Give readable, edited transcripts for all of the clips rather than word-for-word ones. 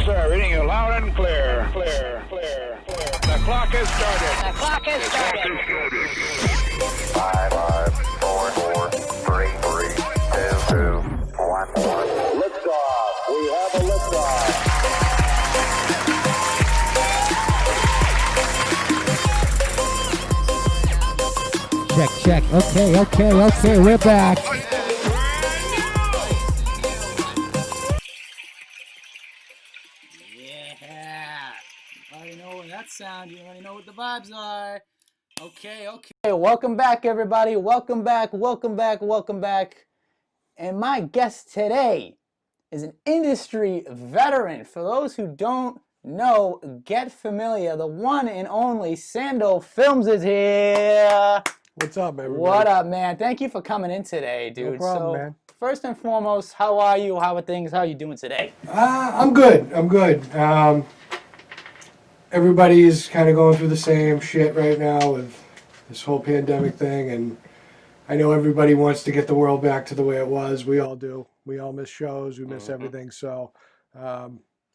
sir. Reading you loud and clear. Clear. The clock has started. The clock has started. 5, 4, 3, 2, 1. Liftoff. We have a liftoff. Check. Okay, we're back. Yeah. You already know that sound. You already know what the vibes are. Okay. Welcome back, everybody. Welcome back. And my guest today is an industry veteran. For those who don't know, get familiar. The one and only Sando Films is here. What's up, everybody? What up, man? Thank you for coming in today, dude. No problem, man. First and foremost, how are you? How are things? How are you doing today? I'm good. Everybody's kind of going through the same shit right now with this whole pandemic thing, and I know everybody wants to get the world back to the way it was. We all do. We all miss shows. We miss everything. So I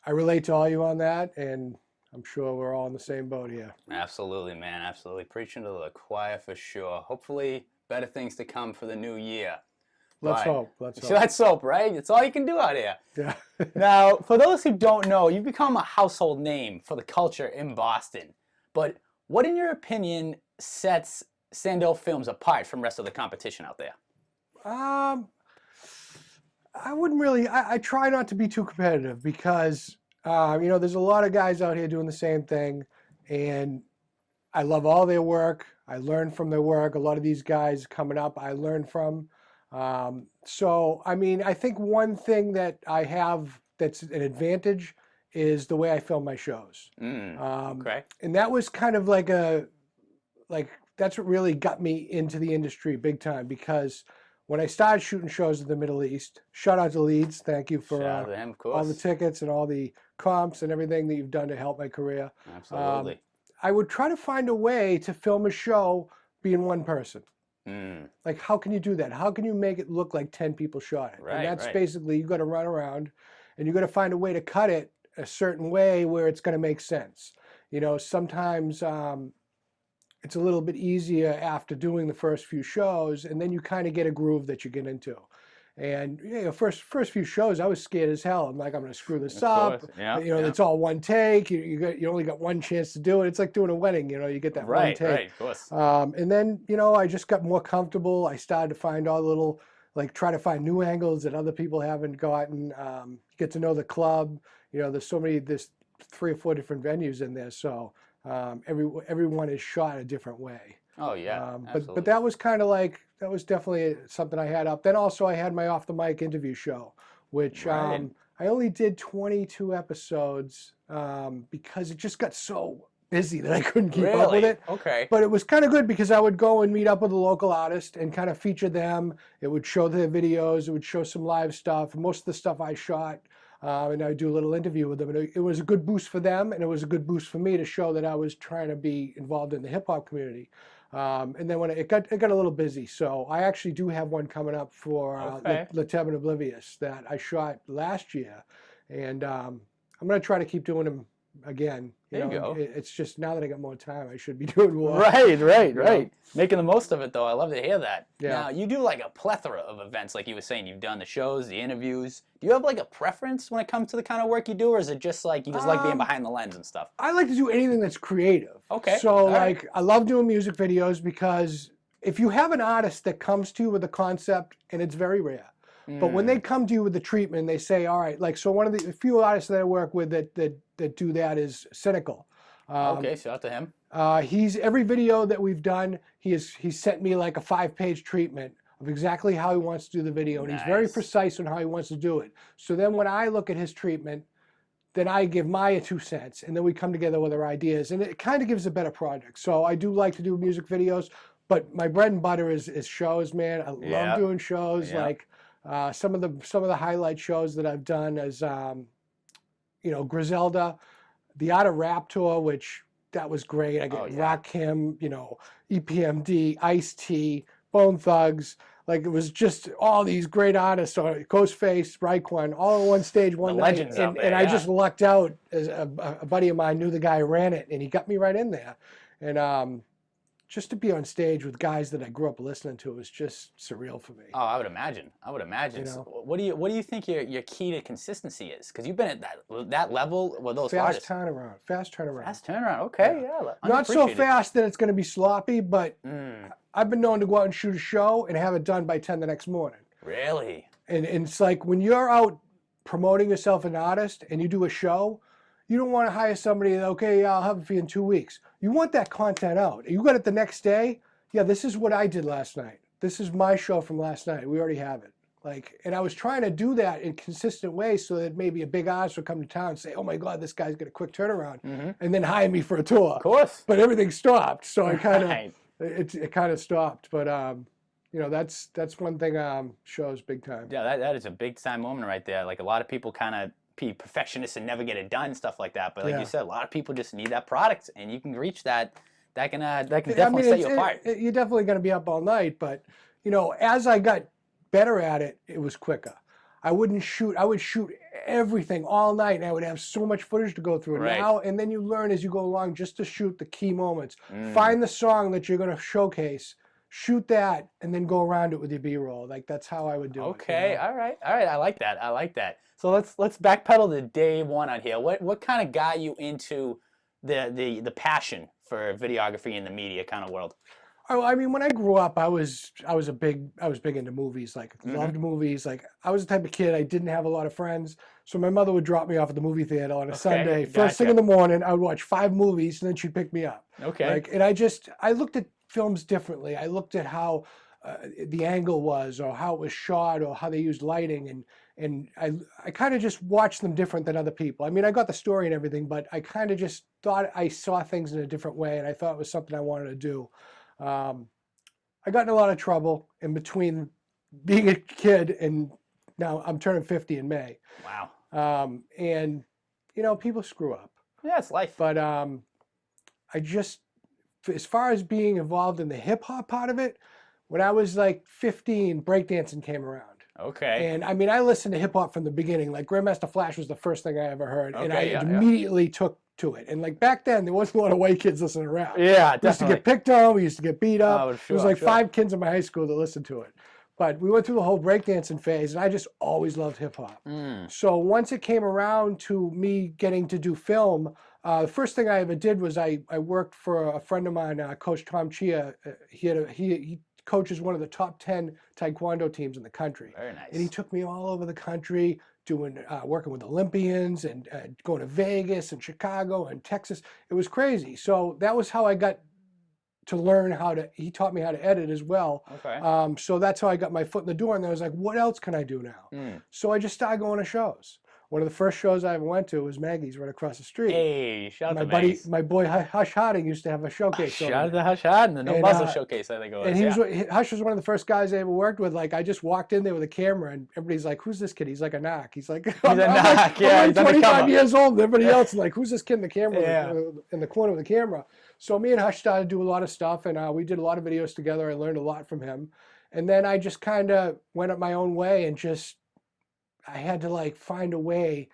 relate to all you on that, and I'm sure we're all in the same boat here. Absolutely, man. Absolutely. Preaching to the choir for sure. Hopefully, better things to come for the new year. Let's hope. So let's hope, right? It's all you can do out here. Yeah. Now, for those who don't know, you've become a household name for the culture in Boston. But what, in your opinion, sets Sando Films apart from the rest of the competition out there? I wouldn't really. I try not to be too competitive because there's a lot of guys out here doing the same thing, and I love all their work. I learn from their work. A lot of these guys coming up, I learn from. I think one thing that I have that's an advantage is the way I film my shows. Okay. And that was kind of that's what really got me into the industry big time, because when I started shooting shows in the Middle East, shout out to Leeds, thank you for Shout out to him, of course. all the tickets and all the comps and everything that you've done to help my career. Absolutely. I would try to find a way to film a show being one person. Like, how can you do that? How can you make it look like 10 people shot it? And that's basically, you got to run around and you got to find a way to cut it a certain way where it's going to make sense. Sometimes it's a little bit easier after doing the first few shows, and then you kind of get a groove that you get into. And first few shows, I was scared as hell. I'm like, I'm going to screw this up. It's all one take. You only got one chance to do it. It's like doing a wedding. You get that one take. Right, of course. And then I just got more comfortable. I started to find all the little, try to find new angles that other people haven't gotten. Get to know the club. There's 3 or 4 different venues in there, so everyone is shot a different way. Oh yeah, but that was kind of that was definitely something I had up. Then also I had my off the mic interview show, which I only did 22 episodes because it just got so busy that I couldn't keep up with it. Okay. But it was kind of good because I would go and meet up with a local artist and kind of feature them. It would show their videos. It would show some live stuff. Most of the stuff I shot. And I would do a little interview with them. And it was a good boost for them, and it was a good boost for me to show that I was trying to be involved in the hip hop community. And then when it got a little busy, so I actually do have one coming up for Leteb and Oblivious that I shot last year, and I'm going to try to keep doing them again. There you go. It's just now that I got more time, I should be doing more. Right. Making the most of it, though. I love to hear that. Yeah. Now, you do a plethora of events, like you were saying. You've done the shows, the interviews. Do you have a preference when it comes to the kind of work you do, or is it just you just like being behind the lens and stuff? I like to do anything that's creative. Okay. So I love doing music videos because if you have an artist that comes to you with a concept, and it's very rare, but when they come to you with the treatment, they say, all right, so one of the few artists that I work with that do that is Cynical. Okay, shout out to him. Every video that we've done, he sent me a 5-page treatment of exactly how he wants to do the video, and he's very precise on how he wants to do it. So then when I look at his treatment, then I give my 2 cents, and then we come together with our ideas, and it kind of gives a better project. So I do like to do music videos, but my bread and butter is shows, man. I love doing shows. Some of the highlight shows that I've done is Griselda, the Art of Rap tour, which that was great. I got Rakim, EPMD, Ice-T, Bone Thugs. Like it was just all these great artists, Ghostface, Raekwon, all on one stage one The night. legends out there, and I yeah. just lucked out. As a buddy of mine knew the guy who ran it, and he got me right in there. And just to be on stage with guys that I grew up listening to was just surreal for me. Oh, I would imagine. I would imagine. You know? So what do you think your key to consistency is? Because you've been at that level with those Fast artists. turnaround. Fast turnaround. Fast turnaround. Okay, yeah. Not so unappreciated. fast that it's going to be sloppy, but Mm, I've been known to go out and shoot a show and have it done by 10 the next morning. really? And it's like when you're out promoting yourself as an artist and you do a show, you don't want to hire somebody that, okay, yeah, I'll have it for you in 2 weeks. You want that content out. You got it the next day. Yeah, this is what I did last night. This is my show from last night. We already have it. Like, and I was trying to do that in consistent ways so that maybe a big artist would come to town and say, oh my God, this guy's got a quick turnaround, and then hire me for a tour. Of course. But everything stopped. So I kind of, Right. it kind of stopped. But, you know, that's one thing shows big time. Yeah, that is a big time moment right there. Like a lot of people kind of be perfectionists and never get it done, stuff like that. But like Yeah. you said, a lot of people just need that product, and you can reach that. That can definitely set you apart. You're definitely going to be up all night, but you know, as I got better at it, it was quicker. I would shoot everything all night, and I would have so much footage to go through. Right. Now, and then you learn as you go along just to shoot the key moments. Find the song that you're going to showcase, shoot that, and then go around it with your B-roll. Like that's how I would do it. Okay, You know? all right. I like that. So let's backpedal to day one on here. What kind of got you into the passion for videography in the media kind of world? Oh, I mean, when I grew up, I was big into movies. Like loved movies. Like I was the type of kid, I didn't have a lot of friends, so my mother would drop me off at the movie theater on a Sunday. First thing gotcha. in the morning, I would watch 5 movies, and then she'd pick me up. Okay. Like, and I looked at films differently. I looked at how the angle was, or how it was shot, or how they used lighting, and I kind of just watched them different than other people. I mean, I got the story and everything, but I kind of just thought I saw things in a different way, and I thought it was something I wanted to do. I got in a lot of trouble in between being a kid and now I'm turning 50 in May. Wow. And you know, people screw up. Yeah, it's life. But I just, as far as being involved in the hip hop part of it, when I was like 15, breakdancing came around. Okay. And I mean, I listened to hip hop from the beginning. Like Grandmaster Flash was the first thing I ever heard, and I Okay, yeah. immediately took to it. And like back then, there wasn't a lot of white kids listening to rap. Yeah, We used to definitely. get picked on. We used to get beat up. Oh, There was like 5 kids in my high school that listened to it. But we went through the whole breakdancing phase, and I just always loved hip hop. So once it came around to me getting to do film, the first thing I ever did was I worked for a friend of mine, Coach Tom Chia. He coaches one of the top 10 Taekwondo teams in the country. Very nice. And he took me all over the country doing working with Olympians and going to Vegas and Chicago and Texas. It was crazy. So that was how I got to learn he taught me how to edit as well. Okay. So that's how I got my foot in the door, and I was like, what else can I do now? So I just started going to shows. One of the first shows I ever went to was Maggie's right across the street. Hey, shout out My to buddy, Maggie's. my boy Hush Harding used to have a showcase. Shout over out there. to Hush Hard and the No And, Muzzle Showcase, I think it was. And he yeah. was Hush was one of the first guys I ever worked with. Like I just walked in there with a camera, and everybody's like, "Who's this kid?" He's like a knock. He's like, I'm knock, yeah, I'm he's like 25 undercover. years old, and everybody else is like, "Who's this kid in the camera?" Yeah. In the corner with the camera. So me and Hush started to do a lot of stuff, and we did a lot of videos together. I learned a lot from him, and then I just kind of went up my own way, and I had to like find a way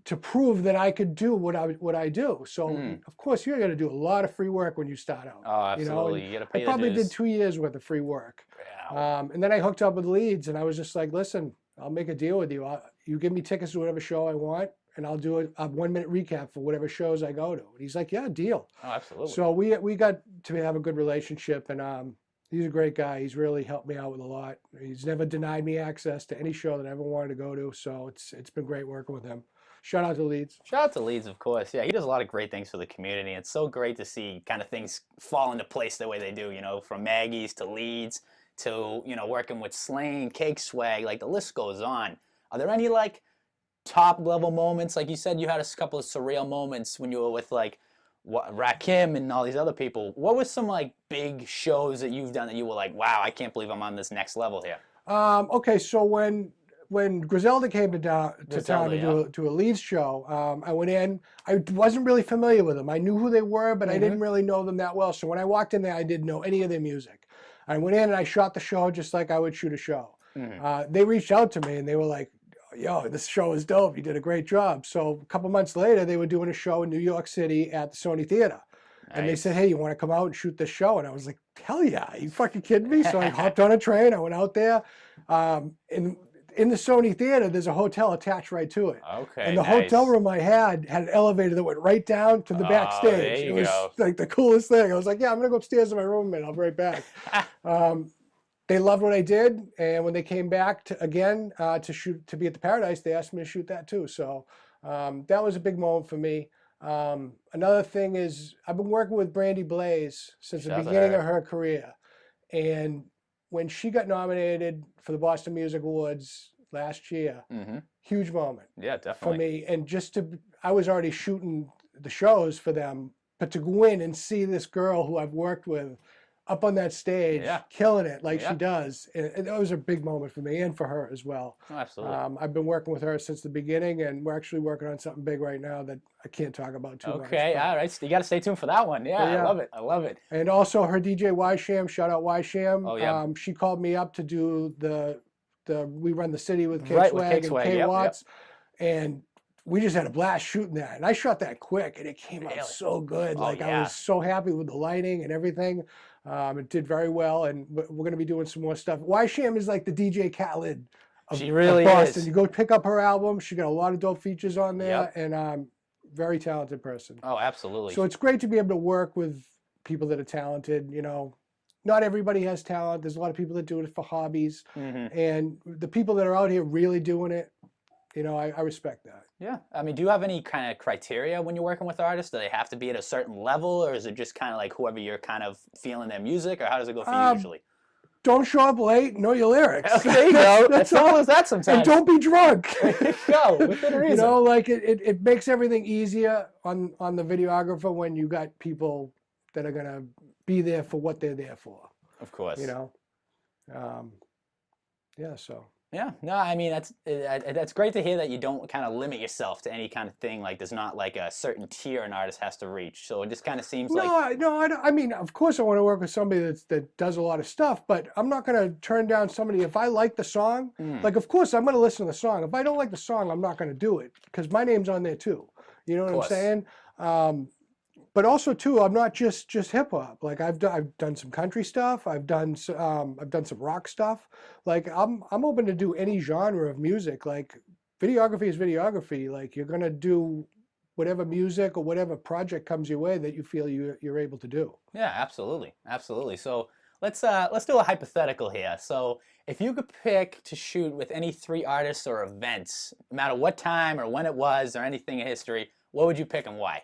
to prove that I could do what I do. So of course you're going to do a lot of free work when you start out. Oh, absolutely. You You got to I pay the probably dues. did 2 years worth of free work. Yeah. And then I hooked up with Leeds, and I was just like, listen, I'll make a deal with you. You give me tickets to whatever show I want, and I'll do a 1-minute recap for whatever shows I go to. And he's like, yeah, deal. Oh, absolutely. So we got to have a good relationship, and he's a great guy. He's really helped me out with a lot. He's never denied me access to any show that I ever wanted to go to. So it's been great working with him. Shout out to Leeds. Shout out to Leeds, of course. Yeah, he does a lot of great things for the community. It's so great to see kind of things fall into place the way they do, you know, from Maggie's to Leeds to, you know, working with Slane, Cake Swag, like the list goes on. Are there any like top level moments? Like you said, you had a couple of surreal moments when you were with like Rakim and all these other people. What were some like big shows that you've done that you were like, wow, I can't believe I'm on this next level here? Okay, so when Griselda came to town to do a Leeds show, I went in. I wasn't really familiar with them. I knew who they were, but I didn't really know them that well. So when I walked in there, I didn't know any of their music. I went in and I shot the show just like I would shoot a show. They reached out to me and they were like, yo, this show is dope. You did a great job. So a couple months later, they were doing a show in New York City at the Sony Theater. Nice. And they said, hey, you want to come out and shoot this show? And I was like, hell yeah, are you fucking kidding me? So I hopped on a train, I went out there. In the Sony Theater, there's a hotel attached right to it. Okay, and the hotel room I had an elevator that went right down to the backstage. There you it was go. like the coolest thing. I was like, yeah, I'm gonna go upstairs to my room and I'll be right back. They loved what I did, and when they came back to be at the Paradise, they asked me to shoot that too. So that was a big moment for me. Another thing is I've been working with Brandy Blaze since the beginning of her career, and when she got nominated for the Boston Music Awards last year, huge moment. Yeah, definitely. For me, and I was already shooting the shows for them, but to go in and see this girl who I've worked with up on that stage, killing it like she does, that was a big moment for me and for her as well. Oh, absolutely. I've been working with her since the beginning, and we're actually working on something big right now that I can't talk about too much. Okay, all right. So you got to stay tuned for that one. Yeah, I love it. I love it. And also her DJ Y-Sham, shout out Y-Sham. Oh, yeah. She called me up to do We Run the City with K-Swag and K-Watts. And we just had a blast shooting that. And I shot that quick, and it came out so good. I was so happy with the lighting and everything. It did very well, and we're going to be doing some more stuff. Y-Sham is like the DJ Khaled of Boston. You go pick up her album. She got a lot of dope features on there, and very talented person. Oh, absolutely. So it's great to be able to work with people that are talented. You know, not everybody has talent. There's a lot of people that do it for hobbies, and the people that are out here really doing it, you know, I respect that. Yeah. I mean, do you have any kind of criteria when you're working with artists? Do they have to be at a certain level, or is it just kind of like whoever you're kind of feeling their music, or how does it go for you usually? Don't show up late, know your lyrics. Okay, there you go. As simple as that sometimes. And don't be drunk. There you go, within reason. You know, like it makes everything easier on the videographer when you got people that are going to be there for what they're there for. Of course. You know? Yeah, so. Yeah, no, I mean, that's great to hear that you don't kind of limit yourself to any kind of thing. Like, there's not like a certain tier an artist has to reach. So it just kind of seems like... No, I don't. I mean, of course I want to work with somebody that does a lot of stuff, but I'm not going to turn down somebody. If I like the song, like, of course I'm going to listen to the song. If I don't like the song, I'm not going to do it, because my name's on there too. You know what I'm saying? But also too, I'm not just hip hop. Like I've done some country stuff. I've done some rock stuff. Like I'm open to do any genre of music. Like videography is videography. Like you're gonna do whatever music or whatever project comes your way that you feel you're able to do. Yeah, absolutely, absolutely. So let's do a hypothetical here. So if you could pick to shoot with any 3 artists or events, no matter what time or when it was or anything in history, what would you pick and why?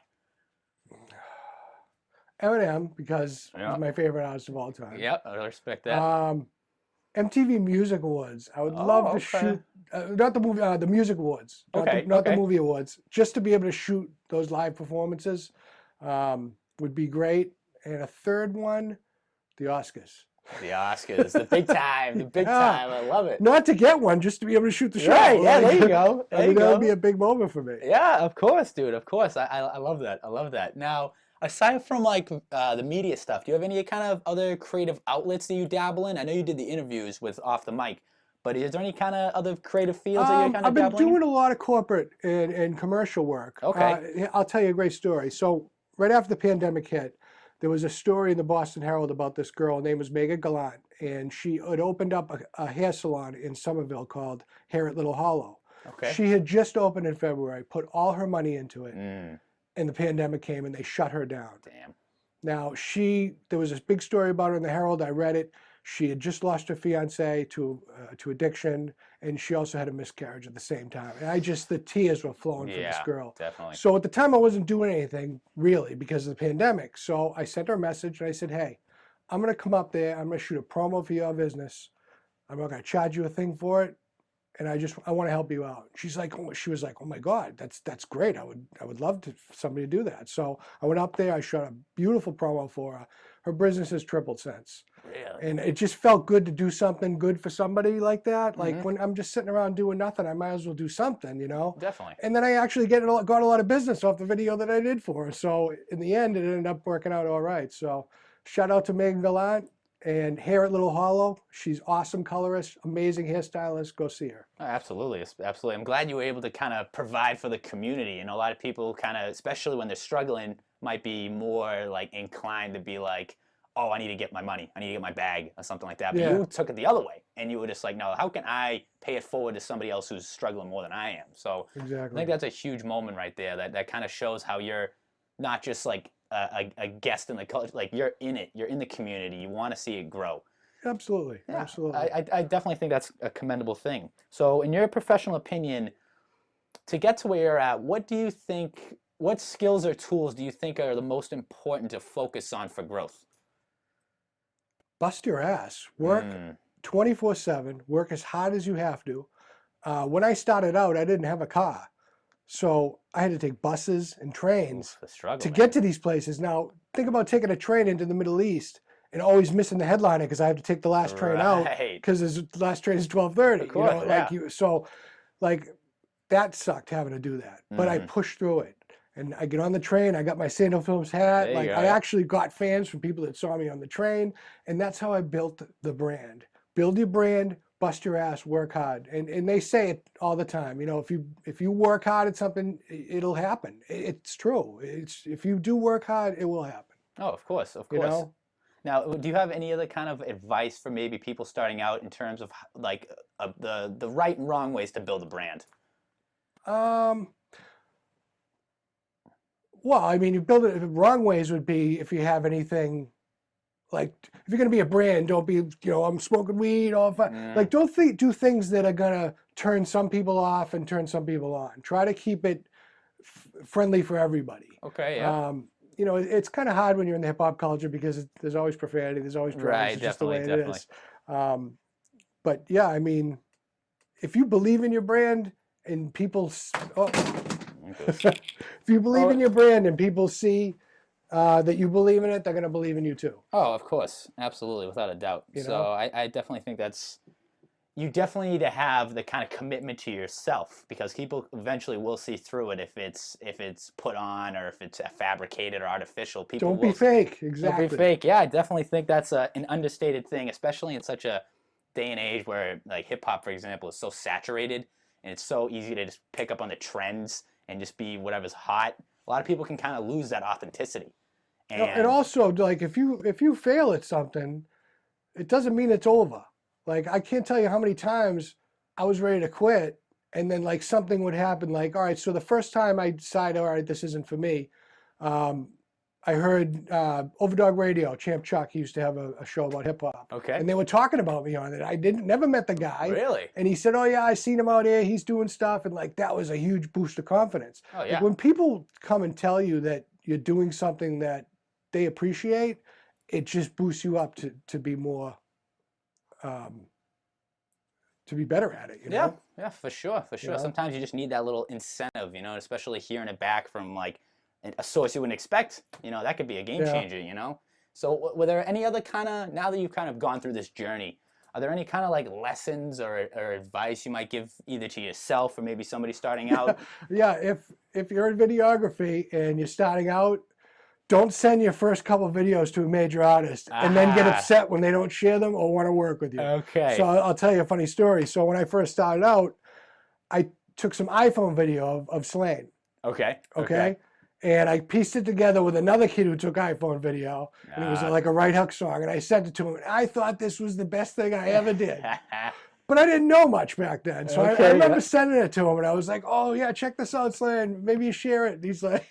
Eminem, because he's my favorite artist of all time. Yep, I respect that. MTV Music Awards. I would love to shoot, not the movie, the music awards, not the movie awards. Just to be able to shoot those live performances would be great. And a third one, the Oscars. The Oscars, the big time, the big time. I love it. Not to get one, just to be able to shoot the show. Right, yeah, there you go. I mean, that would be a big moment for me. Yeah, of course, dude, of course. I love that. I love that. Now, aside from like the media stuff, do you have any kind of other creative outlets that you dabble in? I know you did the interviews with Off the Mic, but is there any kind of other creative fields that you're kind of I've been dabbling doing in? a lot of corporate and commercial work. Okay. I'll tell you a great story. So right after the pandemic hit, there was a story in the Boston Herald about this girl. Her name was Megan Gallant, and she had opened up a hair salon in Somerville called Hair at Little Hollow. Okay. She had just opened in February, put all her money into it. And the pandemic came and they shut her down. Damn. Now there was this big story about her in the Herald. I read it. She had just lost her fiance to addiction, and she also had a miscarriage at the same time. And the tears were flowing for this girl. Definitely. So at the time I wasn't doing anything really because of the pandemic. So I sent her a message and I said, hey, I'm going to come up there. I'm going to shoot a promo for your business. I'm not going to charge you a thing for it. And I want to help you out. She was like, oh my God, that's great. I would love for somebody to do that. So I went up there. I shot a beautiful promo for her. Her business has tripled since. Really? And it just felt good to do something good for somebody like that. Like when I'm just sitting around doing nothing, I might as well do something, you know? Definitely. And then I actually got a lot of business off the video that I did for her. So in the end, it ended up working out all right. So shout out to Megan Gallant. and hair at Little Hollow. She's awesome colorist, amazing hairstylist. Go see her. Oh, absolutely, absolutely. I'm glad you were able to kind of provide for the community. A lot of people kind of, especially when they're struggling, might be more like inclined to be like, oh, I need to get my money, I need to get my bag, or something like that. But you took it the other way, and you were just like, no, how can I pay it forward to somebody else who's struggling more than I am? So I think that's a huge moment right there. That kind of shows how you're not just like a guest in the culture, like you're in it, you're in the community, you want to see it grow. Absolutely, absolutely. I definitely think that's a commendable thing. So in your professional opinion, to get to where you're at, what do you think, what skills or tools do you think are the most important to focus on for growth? Bust your ass. Work 24/7. Work as hard as you have to. When I started out, I didn't have a car. So I had to take buses and trains to get to these places. Now, think about taking a train into the Middle East and always missing the headliner because I have to take the last train out because the last train is 12:30. Of course, like that sucked having to do that. But I pushed through it. And I get on the train, I got my SandoFilms hat. Like I actually got fans from people that saw me on the train. And that's how I built the brand. Build your brand, bust your ass, work hard. And they say it all the time. If you work hard at something, it'll happen. It's true. If you do work hard, it will happen. Oh, of course, of course. Now, do you have any other kind of advice for maybe people starting out in terms of like the right and wrong ways to build a brand? Well, I mean, you build it the wrong ways would be if you have anything like, if you're going to be a brand, don't be, I'm smoking weed all the time. Like, don't do things that are going to turn some people off and turn some people on. Try to keep it friendly for everybody. Okay, yeah. It's kind of hard when you're in the hip hop culture because there's always profanity, there's always drugs. Right, it's just the way definitely. It is. But yeah, I mean, if you believe in your brand and people, if you believe in your brand and people see that you believe in it, they're going to believe in you too. Oh, of course. Absolutely, without a doubt. So I definitely think you definitely need to have the kind of commitment to yourself because people eventually will see through it if it's put on or if it's fabricated or artificial. People don't be fake. Exactly. Don't be fake. Yeah, I definitely think that's an understated thing, especially in such a day and age where like hip hop, for example, is so saturated and it's so easy to just pick up on the trends and just be whatever's hot. A lot of people can kind of lose that authenticity. And also, like, if you fail at something, it doesn't mean it's over. Like, I can't tell you how many times I was ready to quit, and then, like, something would happen. Like, all right, so the first time I decided, all right, this isn't for me, I heard Overdog Radio, Champ Chuck, he used to have a show about hip-hop. Okay. And they were talking about me on it. I never met the guy. Really? And he said, oh, yeah, I seen him out here. He's doing stuff. And, like, that was a huge boost of confidence. Oh, yeah. Like, when people come and tell you that you're doing something that they appreciate, it just boosts you up to be more, to be better at it, Yeah, for sure. Sometimes you just need that little incentive, especially hearing it back from like a source you wouldn't expect. That could be a game changer, So were there any other kind of, now that you've kind of gone through this journey, are there any kind of like lessons or advice you might give either to yourself or maybe somebody starting out? Yeah, if you're in videography and you're starting out, don't send your first couple videos to a major artist and then get upset when they don't share them or want to work with you. Okay. So I'll tell you a funny story. So when I first started out, I took some iPhone video of Slain. Okay. And I pieced it together with another kid who took iPhone video. And it was like a right hook song. And I sent it to him. And I thought this was the best thing I ever did. But I didn't know much back then. So I remember sending it to him. And I was like, oh, yeah, check this out, Slain. Maybe you share it. And he's like,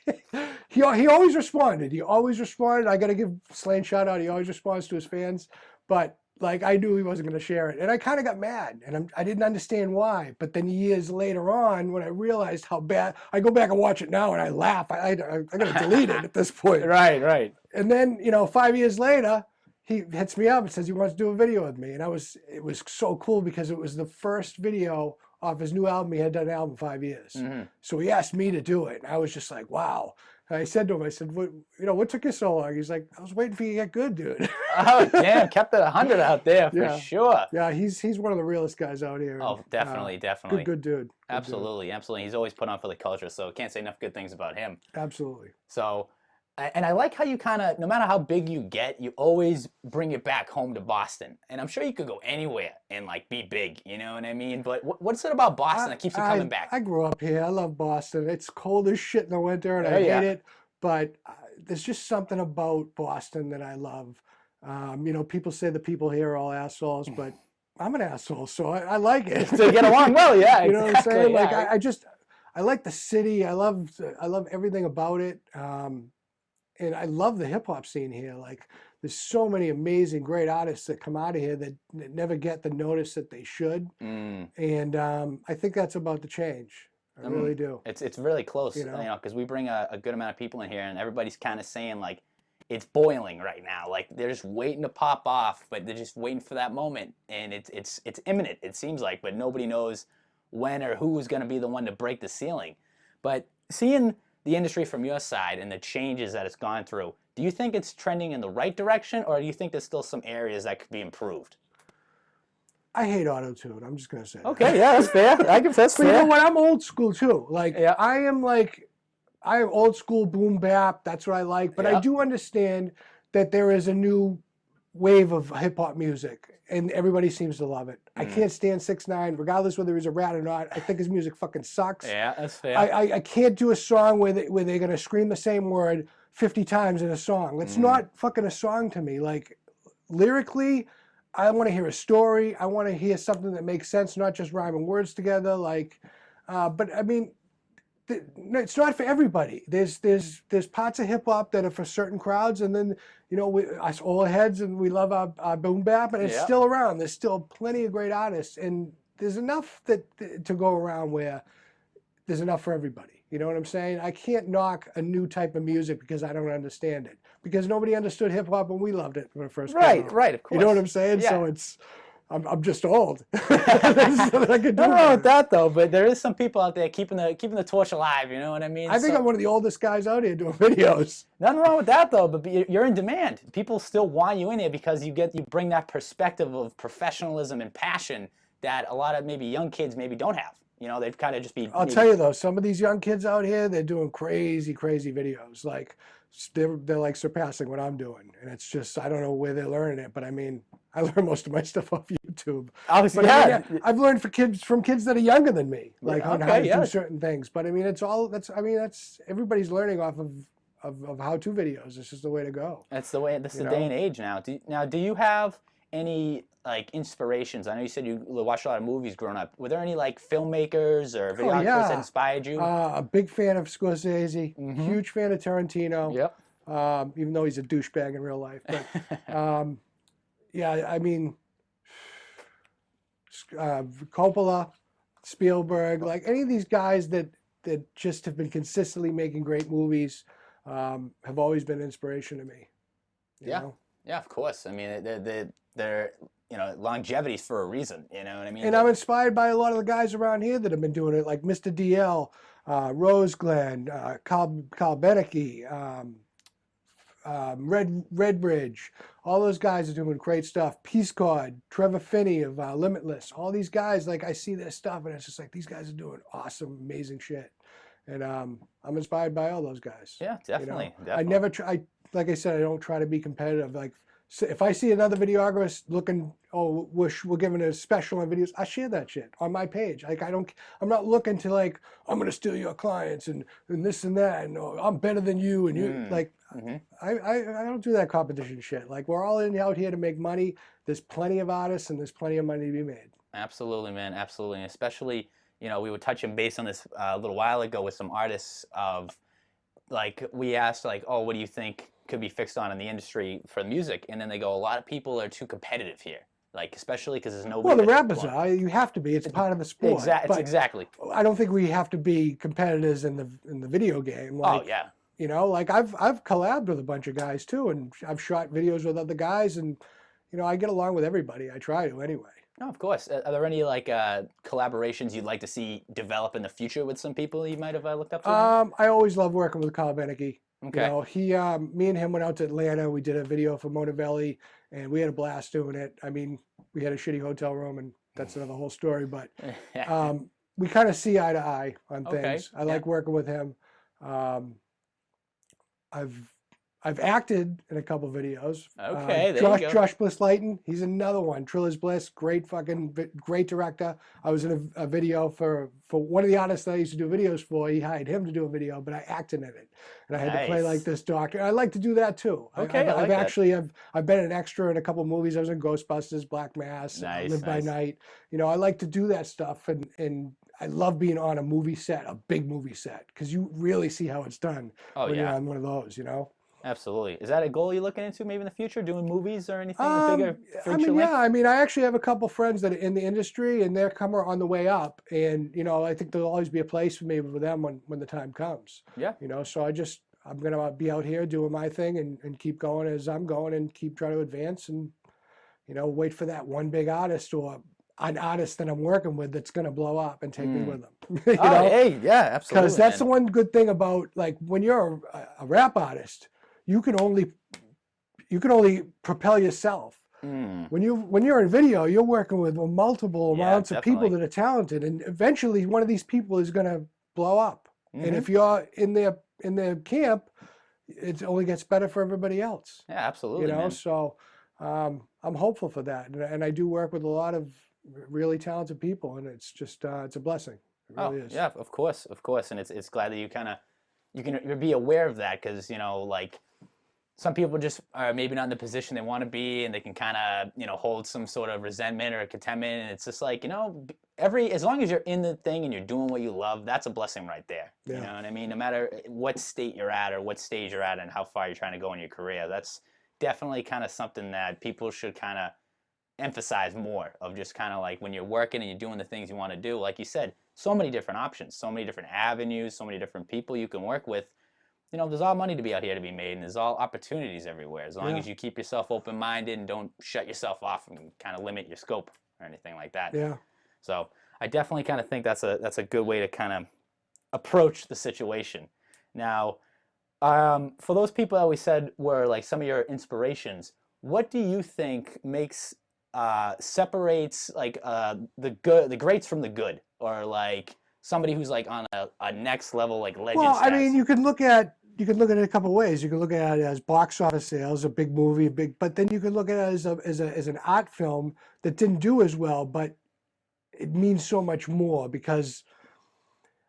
he always responded. I got to give Slain a shout out. He always responds to his fans. But like, I knew he wasn't going to share it. And I kind of got mad. And I didn't understand why. But then years later on, when I realized how bad, I go back and watch it now and I laugh. I got to delete it at this point. Right. And then, 5 years later, he hits me up and says he wants to do a video with me. And it was so cool because it was the first video off his new album. He had done an album 5 years. Mm-hmm. So he asked me to do it. And I was just like, wow. And I said to him, what took you so long? He's like, I was waiting for you to get good, dude. Oh, damn. Kept it 100 out there for sure. Yeah, he's one of the realest guys out here. Oh, definitely. Good dude. Absolutely. He's always put on for the culture, so can't say enough good things about him. Absolutely. So And I like how you kind of, no matter how big you get, you always bring it back home to Boston. And I'm sure you could go anywhere and like be big, you know what I mean? But what's it about Boston that keeps you coming back? I grew up here. I love Boston. It's cold as shit in the winter, and I hate it. But there's just something about Boston that I love. You know, people say the people here are all assholes, but I'm an asshole, so I like it. So get along well, yeah. You know what I'm saying? Yeah. Like I like the city. I love everything about it. And I love the hip hop scene here. Like, there's so many amazing, great artists that come out of here that never get the notice that they should. And I think that's about to change. I really do. It's really close, you know, because we bring a good amount of people in here, and everybody's kind of saying like it's boiling right now. Like they're just waiting to pop off, but they're just waiting for that moment, and it's imminent. It seems like, but nobody knows when or who's going to be the one to break the ceiling. But seeing the industry from your side and the changes that it's gone through, do you think it's trending in the right direction, or do you think there's still some areas that could be improved? I hate auto-tune. I'm just going to say okay, yeah, that's fair. I guess that's fair. You know what? I'm old school too. Like, I am old school boom bap. That's what I like. But I do understand that there is a new wave of hip-hop music, and everybody seems to love it. I can't stand 6ix9ine, regardless whether he's a rat or not. I think his music fucking sucks. Yeah, that's fair. I can't do a song where they're going to scream the same word 50 times in a song. That's not fucking a song to me. Like, lyrically, I want to hear a story. I want to hear something that makes sense, not just rhyming words together. Like, but I mean, it's not for everybody. There's parts of hip hop that are for certain crowds, and then, you know, us old heads, and we love our boom bap, and it's still around. There's still plenty of great artists, and there's enough to go around where there's enough for everybody. You know what I'm saying? I can't knock a new type of music because I don't understand it, because nobody understood hip hop when we loved it when it first came out. Right, of course. You know what I'm saying? So I'm just old. Nothing wrong with that though, but there is some people out there keeping the torch alive. You know what I mean? I think I'm one of the oldest guys out here doing videos. Nothing wrong with that though, but you're in demand. People still want you in here because you bring that perspective of professionalism and passion that a lot of maybe young kids maybe don't have. You know, they'd kind of just be. I'll tell you though, some of these young kids out here, they're doing crazy videos. Like they're like surpassing what I'm doing, and it's just, I don't know where they're learning it, but I mean, I learn most of my stuff off YouTube. Obviously, I've learned from kids that are younger than me, like on how to do certain things. But I mean, that's everybody's learning off of how-to videos. It's just the way to go. That's the way. This is the day and age now. Do you have any like inspirations? I know you said you watched a lot of movies growing up. Were there any like filmmakers or videographers that inspired you? A big fan of Scorsese, huge fan of Tarantino. Yep. Even though he's a douchebag in real life. But yeah, I mean, Coppola, Spielberg, like any of these guys that just have been consistently making great movies have always been inspiration to me. You know? Yeah, of course. I mean, they're you know, longevity's for a reason. You know what I mean? And I'm inspired by a lot of the guys around here that have been doing it, like Mr. DL, Rose Glenn, Carl Beneke, Redbridge. All those guys are doing great stuff. Peace Card, Trevor Finney of Limitless. All these guys, like, I see their stuff, and it's just like, these guys are doing awesome, amazing shit. And I'm inspired by all those guys. Yeah, definitely. You know? Definitely. I never try. Like I said, I don't try to be competitive. Like, so if I see another videographer looking, oh, we're giving a special on videos, I share that shit on my page. Like, I'm not looking to like, I'm gonna steal your clients and this and that, and oh, I'm better than you and you. Like, I don't do that competition shit. Like, we're all out here to make money. There's plenty of artists and there's plenty of money to be made. Absolutely, man. Absolutely, and especially, you know, we were touching base on this a little while ago with some artists of, like, we asked like, oh, what do you think could be fixed on in the industry for music? And then they go, a lot of people are too competitive here. Like, especially because there's no. Well, the rappers are. You have to be. It's part of the sport. Exactly. I don't think we have to be competitors in the video game. Like, oh yeah. You know, like I've collabed with a bunch of guys too, and I've shot videos with other guys, and you know, I get along with everybody. I try to anyway. No, of course. Are there any like collaborations you'd like to see develop in the future with some people you might have looked up to? I always love working with Carl Beneke. Okay. You know, me and him went out to Atlanta. We did a video for Motivelli, and we had a blast doing it. I mean, we had a shitty hotel room, and that's another whole story. But we kind of see eye to eye on things. I like working with him. I've I've acted in a couple videos. Okay, there you go. Josh Bliss-Layton, he's another one. Triller's Bliss, great director. I was in a video for one of the artists that I used to do videos for. He hired him to do a video, but I acted in it, and I had to play like this doctor. I like to do that too. Okay, I've been an extra in a couple movies. I was in Ghostbusters, Black Mass, Live by Night. You know, I like to do that stuff, and I love being on a movie set, a big movie set, because you really see how it's done when you're on one of those, you know? Absolutely. Is that a goal you're looking into maybe in the future, doing movies or anything bigger I mean, yeah. I mean, I actually have a couple friends that are in the industry, and they're coming on the way up. And, you know, I think there'll always be a place for me with them when the time comes. Yeah. You know, so I'm going to be out here doing my thing and keep going as I'm going and keep trying to advance and, you know, wait for that one big artist or an artist that I'm working with that's going to blow up and take me with them. You know? Hey, yeah, absolutely. Because that's the one good thing about, like, when you're a rap artist, you can only propel yourself. When you're in video, you're working with multiple amounts of people that are talented, and eventually one of these people is going to blow up. And if you're in their camp, it only gets better for everybody else. Yeah, absolutely. You know, man. so I'm hopeful for that, and I do work with a lot of really talented people, and it's just it's a blessing. It really is. Yeah, of course, and it's glad that you kind of you can be aware of that, because you know, like, some people just are maybe not in the position they want to be, and they can kind of, you know, hold some sort of resentment or contentment, and it's just like, you know, as long as you're in the thing and you're doing what you love, that's a blessing right there. Yeah. You know what I mean? No matter what state you're at or what stage you're at and how far you're trying to go in your career, that's definitely kind of something that people should kind of emphasize more, of just kind of like when you're working and you're doing the things you want to do. Like you said, so many different options, so many different avenues, so many different people you can work with. You know, there's all money to be out here to be made, and there's all opportunities everywhere, as long as you keep yourself open-minded and don't shut yourself off and kind of limit your scope or anything like that. Yeah. So I definitely kind of think that's a good way to kind of approach the situation. Now, for those people that we said were like some of your inspirations, what do you think separates like the greats from the good, or like somebody who's like on a next level, like legend Well, status? I mean, you can look at it a couple of ways. You can look at it as box office sales, a big movie, but then you can look at it as an art film that didn't do as well, but it means so much more, because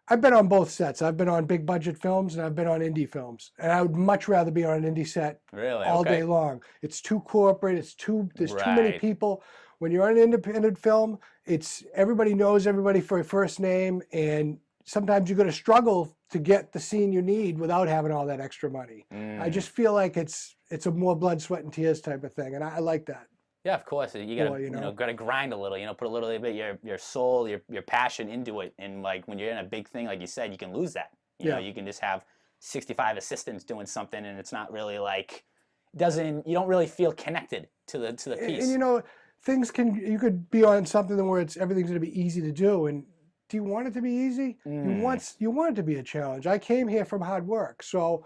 I've been on both sets. I've been on big budget films and I've been on indie films, and I would much rather be on an indie set all day long. It's too corporate. There's too many people. When you're on an independent film, it's everybody knows everybody for a first name, and sometimes you're going to struggle to get the scene you need without having all that extra money. I just feel like it's a more blood, sweat, and tears type of thing, and I like that. Yeah, of course. You gotta gotta grind a little. You know, put a little bit your soul, your passion into it. And like when you're in a big thing, like you said, you can lose that. You know, you can just have 65 assistants doing something, and it's not really like you don't really feel connected to the piece. And you know, you could be on something where everything's going to be easy to do, and do you want it to be easy? You want it to be a challenge. I came here from hard work, so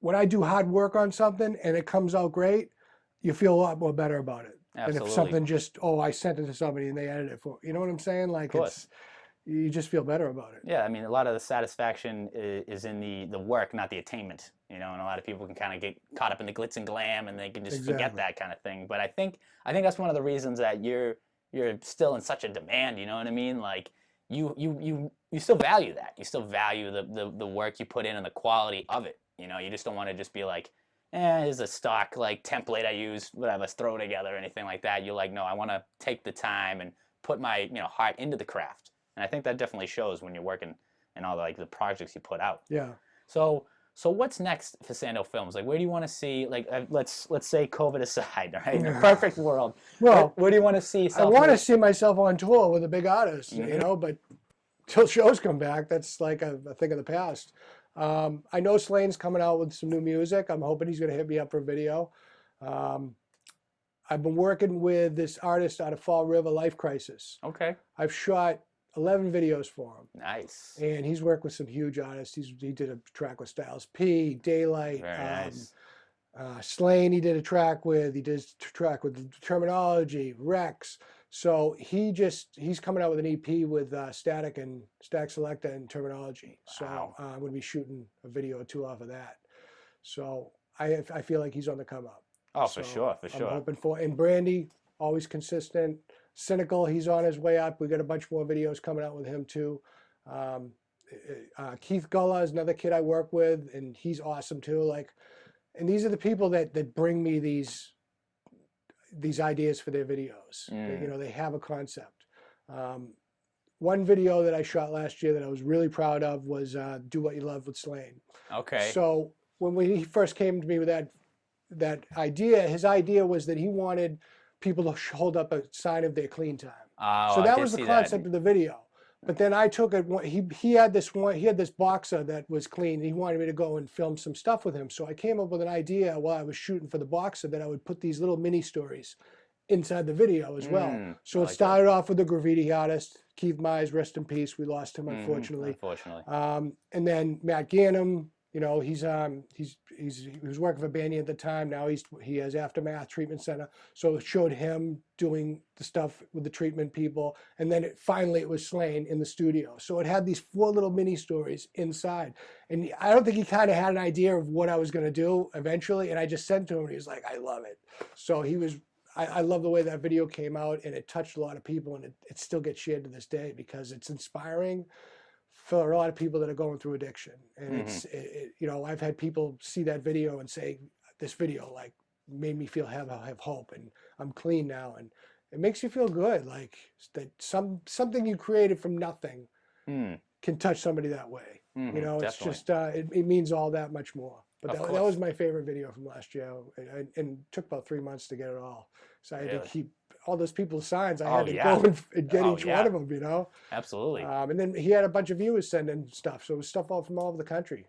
when I do hard work on something and it comes out great, you feel a lot more better about it. Absolutely. And if something just, I sent it to somebody and they edited it for, you know what I'm saying? Like, you just feel better about it. Yeah, I mean, a lot of the satisfaction is in the work, not the attainment. You know, and a lot of people can kind of get caught up in the glitz and glam, and they can just forget that kind of thing. But I think that's one of the reasons that you're still in such a demand. You know what I mean? Like, you still value that. You still value the work you put in and the quality of it. You know, you just don't want to just be like, here's a stock like template I use, whatever, throw together or anything like that. You're like, no, I want to take the time and put my heart into the craft. And I think that definitely shows when you're working and all the projects you put out. Yeah. So what's next for Sando Films? Like, where do you want to see? Like, let's say COVID aside, right? In a perfect world. Well, where do you want to see? I want to see myself on tour with a big artist, you know, but till shows come back, that's like a thing of the past. I know Slane's coming out with some new music. I'm hoping he's going to hit me up for a video. I've been working with this artist out of Fall River, Life Crisis. Okay. I've shot 11 videos for him. Nice. And he's worked with some huge artists. He did a track with Styles P, Daylight. Very nice. Slane he did a track with. He did a track with Terminology, Rex. So he's coming out with an EP with Static Selecta and Terminology. So I'm going to be shooting a video or two off of that. So I feel like he's on the come up. Oh, for sure, for sure. I'm hoping for, and Brandy, always consistent. Cynical, he's on his way up. We got a bunch more videos coming out with him too. Keith Gullah is another kid I work with, and he's awesome too. Like, and these are the people that bring me these ideas for their videos. You know, they have a concept. One video that I shot last year that I was really proud of was "Do What You Love" with Slane. Okay. So when he first came to me with that idea, his idea was that he wanted people to hold up a sign of their clean time. Oh, so that was the concept of the video. But then I took it. He had this boxer that was clean. He wanted me to go and film some stuff with him. So I came up with an idea while I was shooting for the boxer that I would put these little mini stories inside the video as well. So it started off with the graffiti artist, Keith Myers, rest in peace. We lost him, unfortunately. And then Matt Gannum, you know, he was working for Banyan at the time. Now he has Aftermath Treatment Center. So it showed him doing the stuff with the treatment people. And then finally it was Slane in the studio. So it had these 4 little mini stories inside. And I don't think he kind of had an idea of what I was going to do eventually. And I just sent to him and he was like, I love it. So I love the way that video came out, and it touched a lot of people, and it still gets shared to this day because it's inspiring for a lot of people that are going through addiction. And you know, I've had people see that video and say, this video like made me feel have hope, and I'm clean now, and it makes you feel good, like that something you created from nothing can touch somebody that way. You know, it's just it means all that much more. But that was my favorite video from last year, and it took about 3 months to get it all. So I had to keep all those people's signs. I had to go and get each one of them, you know? Absolutely. And then he had a bunch of viewers send in stuff. So it was stuff all from all over the country.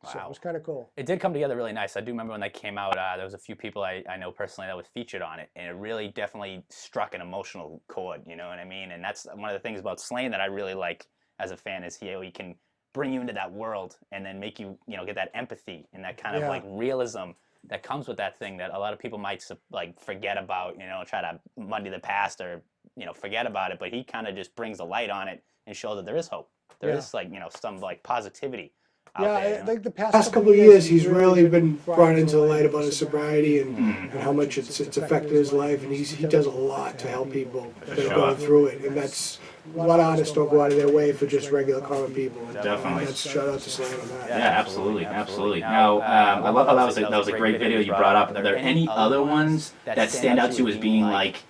Wow. So it was kind of cool. It did come together really nice. I do remember when that came out, there was a few people I know personally that was featured on it, and it really definitely struck an emotional chord, you know what I mean? And that's one of the things about Slane that I really like as a fan is he can bring you into that world and then make you, you know, get that empathy and that kind of like realism that comes with that thing that a lot of people might like forget about, you know, try to muddy the past or, you know, forget about it. But he kind of just brings a light on it and shows that there is hope. There is like, you know, some like positivity out there. Yeah, I think the past couple of years he's really been brought into the light about his sobriety and how much it's affected his life. And he does a lot to help people that are going through it. And that's, a lot of artists don't go out of their way for just regular common people. And Definitely. That's shout out to Slane on that. Yeah, absolutely, absolutely. Now, I love how that was a great video you brought up. Are there any other ones that stand out to you as being like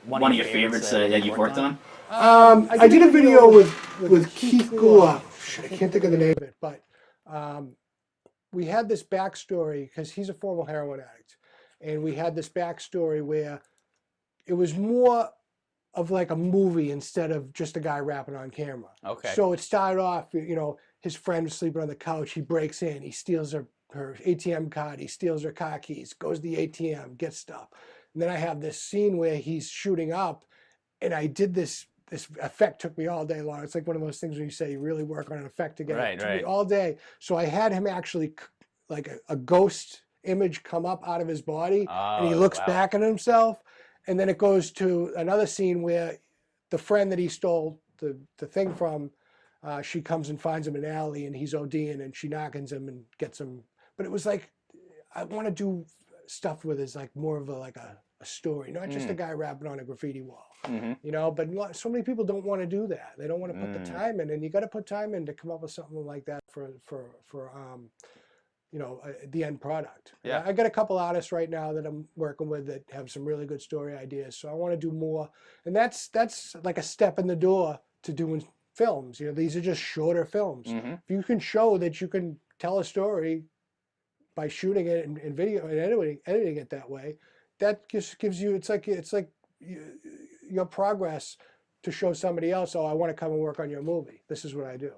one of your favorites that you've worked on? I did a video with Keith Gullah. I can't think of the name of it, but we had this backstory because he's a former heroin addict, and we had this backstory where it was more of like a movie instead of just a guy rapping on camera. Okay. So it started off, you know, his friend was sleeping on the couch. He breaks in, he steals her ATM card, he steals her car keys, goes to the ATM, gets stuff. And then I have this scene where he's shooting up, and I did this effect took me all day long. It's like one of those things where you say you really work on an effect to get it. It took me all day. So I had him actually like a ghost image come up out of his body, and he looks back at himself. And then it goes to another scene where the friend that he stole the thing from, she comes and finds him in an alley, and he's ODing, and she knockins him and gets him. But it was like, I want to do stuff with is like more of a story, not just a guy rapping on a graffiti wall, you know. But so many people don't want to do that. They don't want to put the time in, and you got to put time in to come up with something like that for you know, the end product. Yeah. I got a couple artists right now that I'm working with that have some really good story ideas. So I want to do more, and that's like a step in the door to doing films. You know, these are just shorter films. If you can show that you can tell a story by shooting it in video and editing it that way, that just gives you, it's like your progress to show somebody else, oh, I want to come and work on your movie. This is what I do.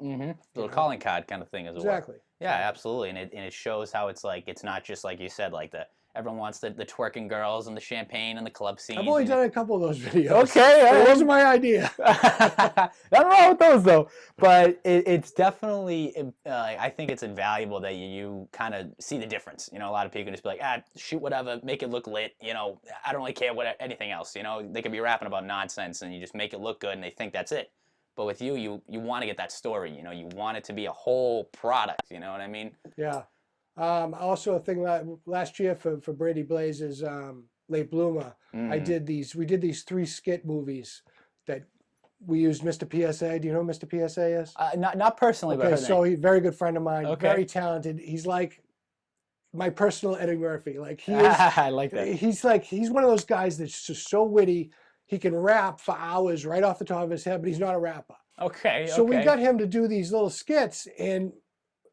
Little calling card kind of thing as well. Exactly. Yeah, absolutely. And it shows how it's like, it's not just like you said, like everyone wants the twerking girls and the champagne and the club scene. I've only done a couple of those videos. Okay. It wasn't my idea. Nothing wrong with those though. But it's definitely, I think it's invaluable that you kind of see the difference. You know, a lot of people can just be like, shoot whatever, make it look lit. You know, I don't really care anything else. You know, they could be rapping about nonsense and you just make it look good and they think that's it. But with you want to get that story. You know, you want it to be a whole product. You know what I mean? Yeah. Also, a thing last year for Brady Blaze's Late Bloomer, we did these 3 skit movies that we used Mr. PSA. Do you know who Mr. PSA is? Not personally, okay, but so he's a very good friend of mine, Okay. very talented. He's like my personal Eddie Murphy. Like he is, I like that. He's one of those guys that's just so witty. He can rap for hours right off the top of his head, but he's not a rapper. Okay. So we got him to do these little skits, and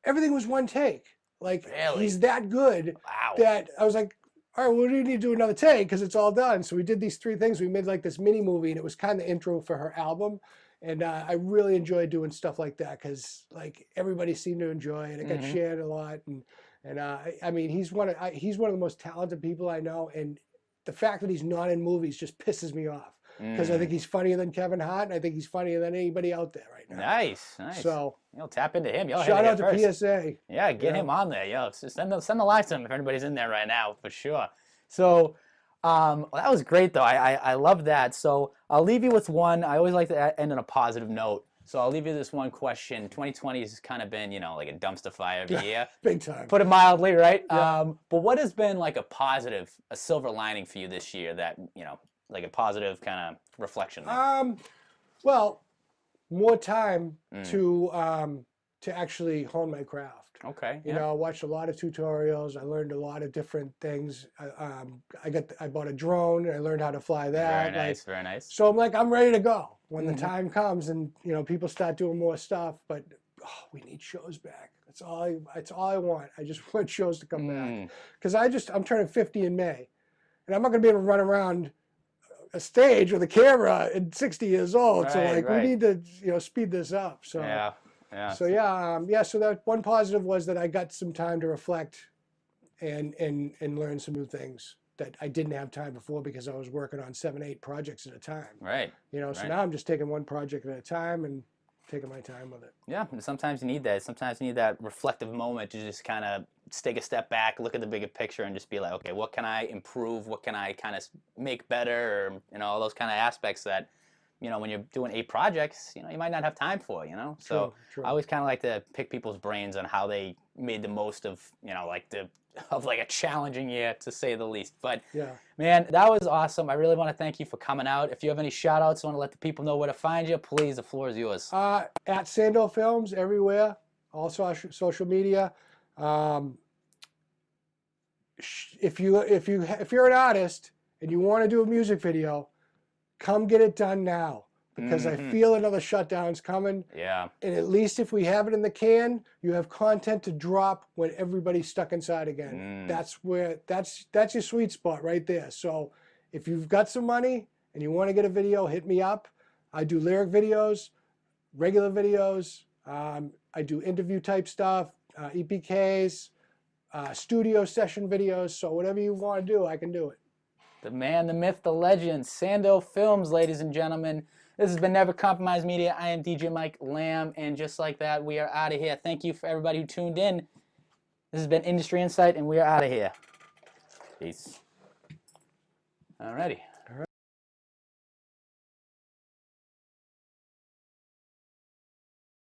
everything was one take. Like Really? he's that good that I was like, all right, well, we need to do another take because it's all done. So we did these 3 things. We made like this mini movie, and it was kind of the intro for her album. And I really enjoyed doing stuff like that because like everybody seemed to enjoy it. It got shared a lot, and I mean, he's one of the most talented people I know, and the fact that he's not in movies just pisses me off because I think he's funnier than Kevin Hart, and I think he's funnier than anybody out there right now. Nice. So tap into him. shout out to PSA. Yeah, get him on there. Yo, send the live to him if anybody's in there right now for sure. So. Well, that was great though. I love that. So I'll leave you with one. I always like to end on a positive note. So I'll leave you this one question. 2020 has kind of been, like a dumpster fire of a year. Big time. Put it mildly, right? Yeah. But what has been like a positive, a silver lining for you this year that, like a positive kind of reflection there? Well, more time to actually hone my craft. Okay. You know, I watched a lot of tutorials. I learned a lot of different things. I bought a drone and I learned how to fly that. Very nice, very nice. So I'm ready to go when the time comes and people start doing more stuff. But we need shows back. That's all I want. I just want shows to come back because I'm turning 50 in May, and I'm not going to be able to run around a stage with a camera at 60 years old. So we need to speed this up. So yeah. So so that one positive was that I got some time to reflect and learn some new things that I didn't have time before because I was working on 7, 8 projects at a time. Right. So now I'm just taking one project at a time and taking my time with it. Yeah, and sometimes you need that. Sometimes you need that reflective moment to just kind of take a step back, look at the bigger picture, and just be like, okay, what can I improve? What can I kind of make better? Or, all those kind of aspects that, when you're doing 8 projects, you might not have time for, So True. I always kind of like to pick people's brains on how they made the most of, like a challenging year, to say the least. But, man, that was awesome. I really want to thank you for coming out. If you have any shout-outs, want to let the people know where to find you, please, the floor is yours. At Sando Films, everywhere, all social media. If you're an artist and you want to do a music video, come get it done now because I feel another shutdown's coming. Yeah. And at least if we have it in the can, you have content to drop when everybody's stuck inside again. That's your sweet spot right there. So if you've got some money and you want to get a video, hit me up. I do lyric videos, regular videos. I do interview type stuff, EPKs, studio session videos. So whatever you want to do, I can do it. The man, the myth, the legend, Sando Films, ladies and gentlemen. This has been Never Compromise Media. I am DJ Mike Lamb, and just like that, we are out of here. Thank you for everybody who tuned in. This has been Industry Insight, and we are out of here. Peace. Alrighty.